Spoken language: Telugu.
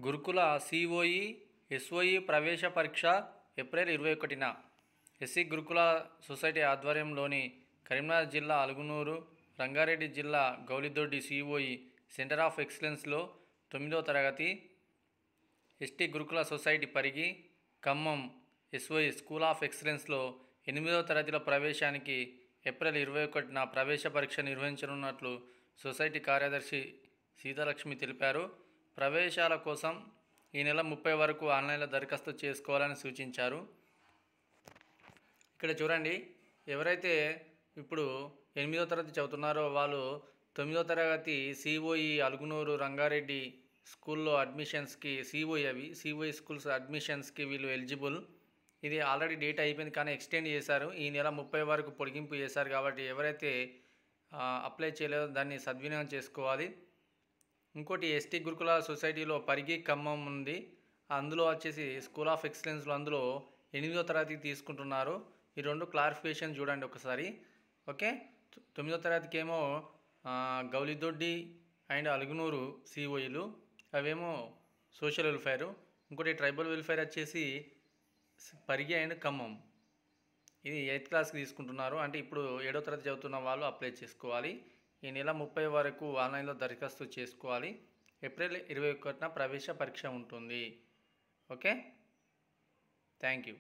గురుకుల సిఓఈ ఎస్ఓఈ ప్రవేశ పరీక్ష ఏప్రిల్ 21న ఎస్సీ గురుకుల సొసైటీ ఆధ్వర్యంలోని కరీంనగర్ జిల్లా అలుగునూరు, రంగారెడ్డి జిల్లా గౌలిదొడ్డి సిఓఈ సెంటర్ ఆఫ్ ఎక్సలెన్స్లో 9వ తరగతి, ఎస్టీ గురుకుల సొసైటీ Parigi, Khammam SOE school of ఎక్సలెన్స్లో 8వ తరగతిలో ప్రవేశానికి ఏప్రిల్ 21న ప్రవేశ పరీక్ష నిర్వహించనున్నట్లు సొసైటీ కార్యదర్శి సీతాలక్ష్మి తెలిపారు. ప్రవేశాల కోసం ఈ నెల 30 వరకు ఆన్లైన్లో దరఖాస్తు చేసుకోవాలని సూచించారు. ఇక్కడ చూడండి, ఎవరైతే ఇప్పుడు 8వ తరగతి చదువుతున్నారో వాళ్ళు 9వ తరగతి సిఓఈ అలుగునూరు రంగారెడ్డి స్కూల్లో అడ్మిషన్స్కి సిఓఈ స్కూల్స్ అడ్మిషన్స్కి వీళ్ళు ఎలిజిబుల్. ఇది ఆల్రెడీ డేట్ అయిపోయింది కానీ ఎక్స్టెండ్ చేశారు. ఈ నెల 30 వరకు పొడిగింపు చేశారు. కాబట్టి ఎవరైతే అప్లై చేయలేదో దాన్ని సద్వినియోగం చేసుకోవాలి. ఇంకోటి ఎస్టీ గురుకుల సొసైటీలో పరిగి, ఖమ్మం ఉంది. అందులో వచ్చేసి స్కూల్ ఆఫ్ ఎక్సలెన్స్లో అందులో 8వ తరగతికి తీసుకుంటున్నారు. ఈ రెండు క్లారిఫికేషన్ చూడండి ఒకసారి. ఓకే, 9వ తరగతికి ఏమో గౌలిదొడ్డి అండ్ అలుగునూరు సిఓఈలు, అవేమో సోషల్ వెల్ఫేరు. ఇంకోటి ట్రైబల్ వెల్ఫేర్ వచ్చేసి పరిగి అండ్ ఖమ్మం. ఇది 8th క్లాస్కి తీసుకుంటున్నారు. అంటే ఇప్పుడు 7వ తరగతి చదువుతున్న వాళ్ళు అప్లై చేసుకోవాలి. ఈ నెల 30 వరకు ఆన్లైన్లో దరఖాస్తు చేసుకోవాలి. ఏప్రిల్ 21న ప్రవేశ పరీక్ష ఉంటుంది. Okay, thank you.